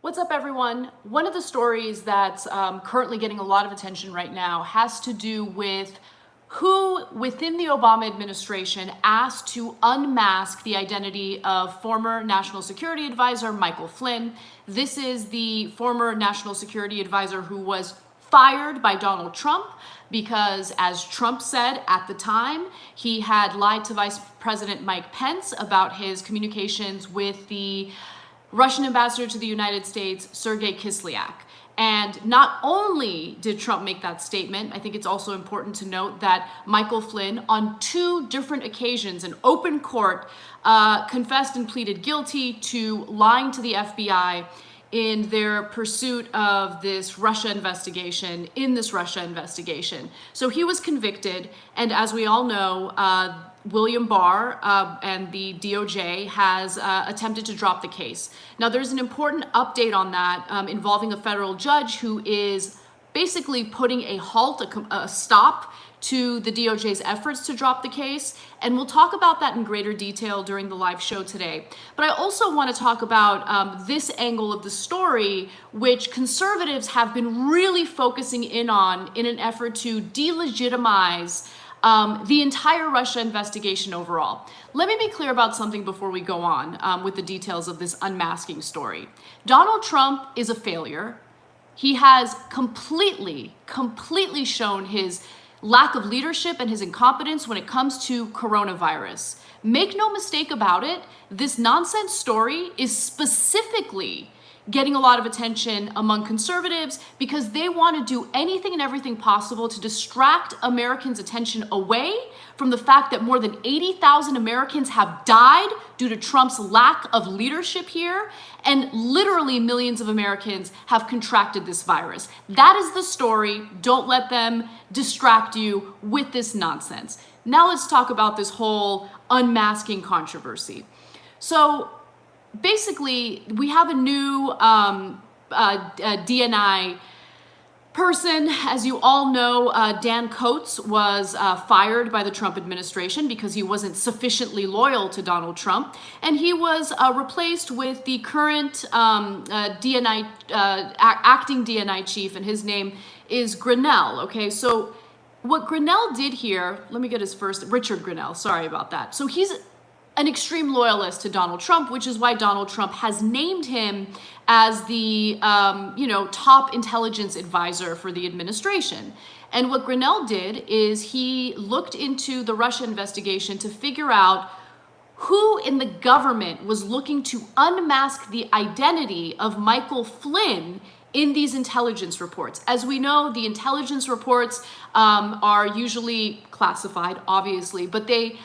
What's up, everyone? One of the stories that's currently getting a lot of attention right now has to do with who within the Obama administration asked to unmask the identity of former National Security Advisor Michael Flynn. This is the former National Security Advisor who was fired by Donald Trump because, as Trump said at the time, he had lied to Vice President Mike Pence about his communications with the Russian ambassador to the United States, Sergei Kislyak. And not only did Trump make that statement, I think it's also important to note that Michael Flynn, on two different occasions in open court, confessed and pleaded guilty to lying to the FBI in their pursuit of this Russia investigation, So he was convicted, and as we all know, William Barr and the DOJ has attempted to drop the case. Now, there's an important update on that involving a federal judge who is basically putting a halt, a stop to the DOJ's efforts to drop the case. And we'll talk about that in greater detail during the live show today. But I also want to talk about this angle of the story, which conservatives have been really focusing in on in an effort to delegitimize the entire Russia investigation overall. Let me be clear about something before we go on with the details of this unmasking story. Donald Trump is a failure. He has completely shown his lack of leadership and his incompetence when it comes to coronavirus. Make no mistake about it, this nonsense story is specifically getting a lot of attention among conservatives because they want to do anything and everything possible to distract Americans' attention away from the fact that more than 80,000 Americans have died due to Trump's lack of leadership here, and literally millions of Americans have contracted this virus. That is the story. Don't let them distract you with this nonsense. Now let's talk about this whole unmasking controversy. So basically, we have a new DNI person. As you all know, Dan Coats was fired by the Trump administration because he wasn't sufficiently loyal to Donald Trump, and he was replaced with the current DNI acting DNI chief, and his name is Grinnell. Okay, so what Grinnell did here, let me get his first, Richard Grinnell, sorry about that. So he's an extreme loyalist to Donald Trump, which is why Donald Trump has named him as the top intelligence advisor for the administration. And what Grinnell did is he looked into the Russia investigation to figure out who in the government was looking to unmask the identity of Michael Flynn in these intelligence reports. As we know, the intelligence reports are usually classified, obviously, but they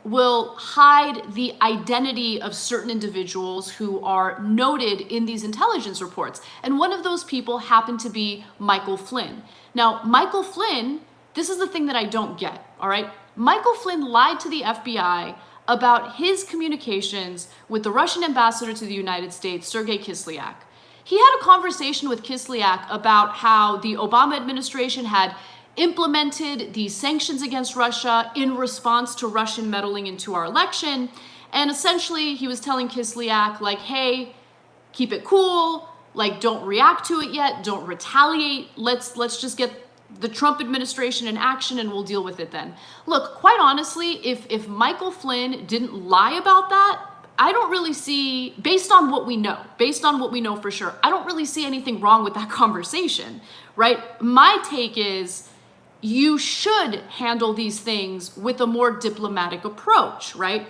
will hide the identity of certain individuals who are noted in these intelligence reports. And one of those people happened to be Michael Flynn. Now, Michael Flynn, this is the thing that I don't get, all right? Michael Flynn lied to the FBI about his communications with the Russian ambassador to the United States, Sergei Kislyak. He had a conversation with Kislyak about how the Obama administration had implemented the sanctions against Russia in response to Russian meddling into our election. And essentially, he was telling Kislyak, like, hey, keep it cool, like, don't react to it yet, don't retaliate, let's just get the Trump administration in action and we'll deal with it then. Look, quite honestly, if Michael Flynn didn't lie about that, I don't really see, based on what we know for sure, I don't really see anything wrong with that conversation, right? My take is, you should handle these things with a more diplomatic approach, right?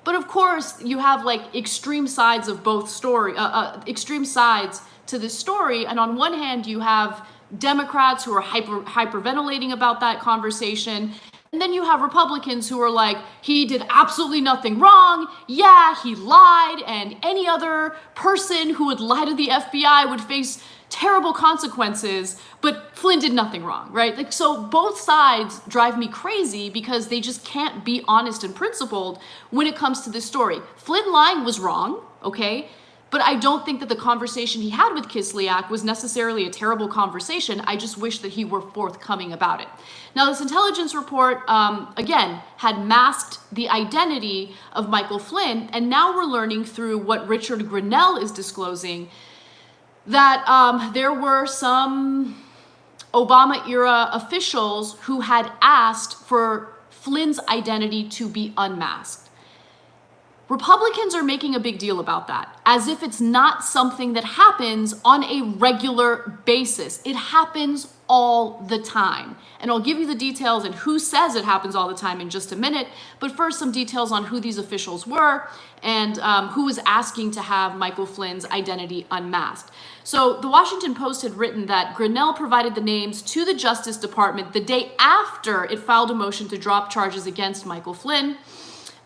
But of course, you have like extreme sides of both extreme sides to this story. And on one hand, you have Democrats who are hyperventilating about that conversation. And then you have Republicans who are like, he did absolutely nothing wrong. Yeah, he lied. And any other person who would lie to the FBI would face terrible consequences, but Flynn did nothing wrong, right? Like, so both sides drive me crazy because they just can't be honest and principled when it comes to this story. Flynn lying was wrong, okay? But I don't think that the conversation he had with Kislyak was necessarily a terrible conversation. I just wish that he were forthcoming about it. Now, this intelligence report, again, had masked the identity of Michael Flynn, and now we're learning through what Richard Grinnell is disclosing that there were some Obama-era officials who had asked for Flynn's identity to be unmasked. Republicans are making a big deal about that, as if it's not something that happens on a regular basis. It happens all the time. And I'll give you the details and who says it happens all the time in just a minute. But first, some details on who these officials were and who was asking to have Michael Flynn's identity unmasked. So the Washington Post had written that Grinnell provided the names to the Justice Department the day after it filed a motion to drop charges against Michael Flynn,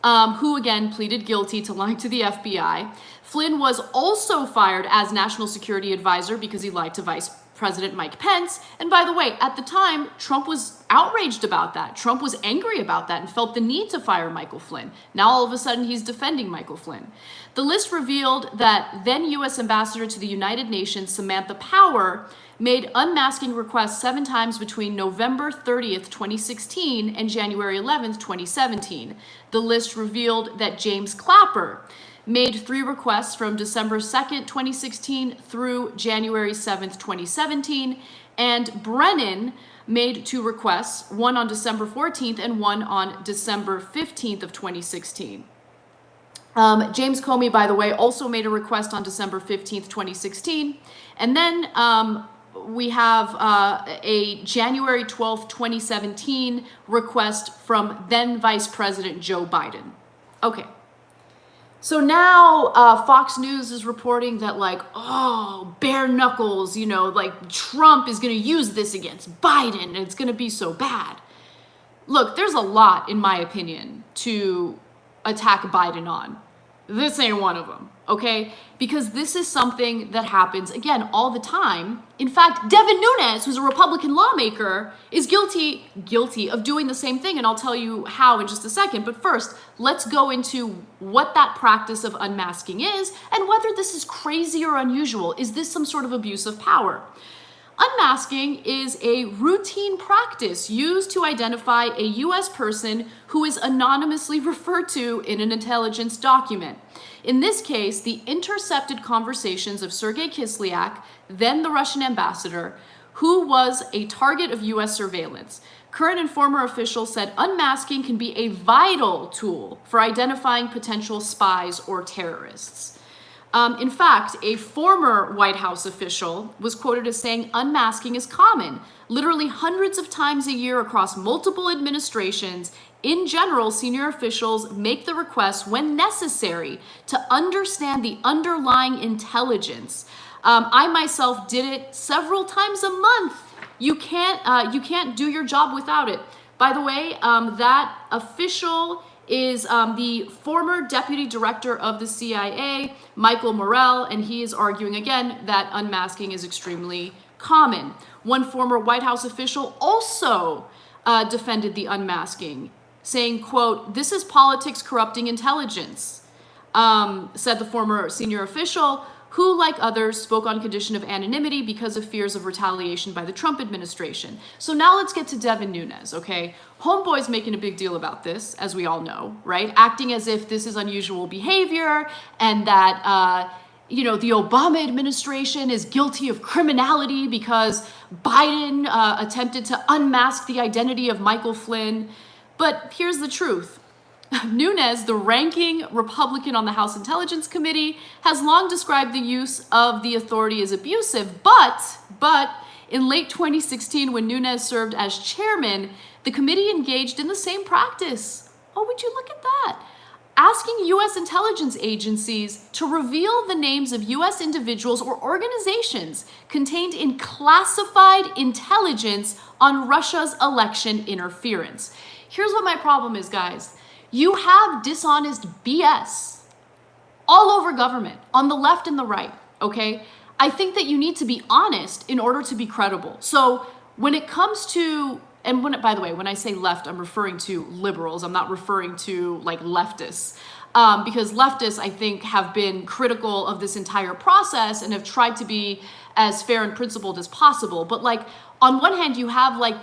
who again pleaded guilty to lying to the FBI. Flynn was also fired as National Security Advisor because he lied to Vice President Mike Pence. And by the way, at the time, Trump was outraged about that. Trump was angry about that and felt the need to fire Michael Flynn. Now all of a sudden he's defending Michael Flynn. The list revealed that then U.S. Ambassador to the United Nations, Samantha Power, made unmasking requests 7 times between November 30th, 2016 and January 11th, 2017. The list revealed that James Clapper made 3 requests from December 2nd, 2016 through January 7th, 2017. And Brennan made 2 requests, one on December 14th and one on December 15th of 2016. James Comey, by the way, also made a request on December 15th, 2016. And then we have a January 12th, 2017 request from then Vice President Joe Biden. Okay. So now Fox News is reporting that like, oh, bare knuckles, you know, like Trump is going to use this against Biden and it's going to be so bad. Look, there's a lot, in my opinion, to attack Biden on. This ain't one of them, okay? Because this is something that happens, again, all the time. In fact, Devin Nunes, who's a Republican lawmaker, is guilty of doing the same thing, and I'll tell you how in just a second. But first, let's go into what that practice of unmasking is and whether this is crazy or unusual. Is this some sort of abuse of power? Unmasking is a routine practice used to identify a U.S. person who is anonymously referred to in an intelligence document. In this case, the intercepted conversations of Sergei Kislyak, then the Russian ambassador, who was a target of U.S. surveillance. Current and former officials said unmasking can be a vital tool for identifying potential spies or terrorists. In fact, a former White House official was quoted as saying unmasking is common, literally hundreds of times a year across multiple administrations. In general, senior officials make the request when necessary to understand the underlying intelligence. I myself did it several times a month. You can't do your job without it. By the way, that official is the former deputy director of the CIA, Michael Morell, and he is arguing again that unmasking is extremely common. One former White House official also defended the unmasking, saying, quote, "This is politics corrupting intelligence," said the former senior official, who, like others, spoke on condition of anonymity because of fears of retaliation by the Trump administration. So now let's get to Devin Nunes, okay? Homeboy's making a big deal about this, as we all know, right? Acting as if this is unusual behavior and that, the Obama administration is guilty of criminality because Biden attempted to unmask the identity of Michael Flynn. But here's the truth. Nunes, the ranking Republican on the House Intelligence Committee, has long described the use of the authority as abusive, but in late 2016, when Nunes served as chairman, the committee engaged in the same practice. Oh, would you look at that? Asking U.S. intelligence agencies to reveal the names of U.S. individuals or organizations contained in classified intelligence on Russia's election interference. Here's what my problem is, guys. You have dishonest BS all over government, on the left and the right, okay? I think that you need to be honest in order to be credible. So when it comes to, and by the way, when I say left, I'm referring to liberals. I'm not referring to like leftists. Because leftists, I think, have been critical of this entire process and have tried to be as fair and principled as possible. But like, on one hand, you have like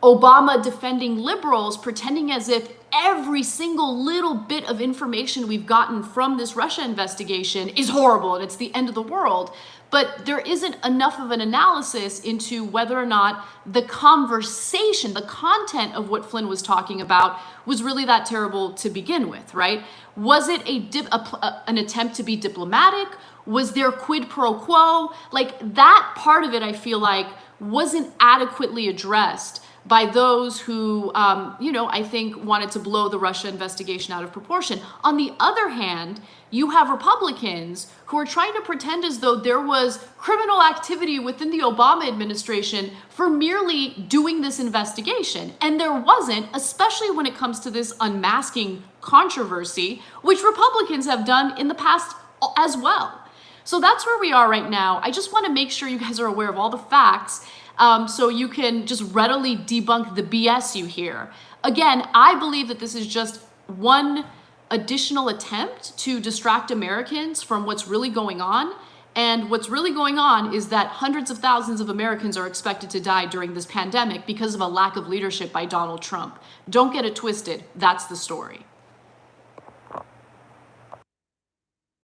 Obama defending liberals, pretending as if every single little bit of information we've gotten from this Russia investigation is horrible and it's the end of the world. But there isn't enough of an analysis into whether or not the conversation, the content of what Flynn was talking about was really that terrible to begin with, right? Was it an attempt to be diplomatic? Was there quid pro quo? Like, that part of it, I feel like, wasn't adequately addressed by those who, I think wanted to blow the Russia investigation out of proportion. On the other hand, you have Republicans who are trying to pretend as though there was criminal activity within the Obama administration for merely doing this investigation. And there wasn't, especially when it comes to this unmasking controversy, which Republicans have done in the past as well. So that's where we are right now. I just want to make sure you guys are aware of all the facts, so you can just readily debunk the BS you hear. Again, I believe that this is just one additional attempt to distract Americans from what's really going on. And what's really going on is that hundreds of thousands of Americans are expected to die during this pandemic because of a lack of leadership by Donald Trump. Don't get it twisted. That's the story.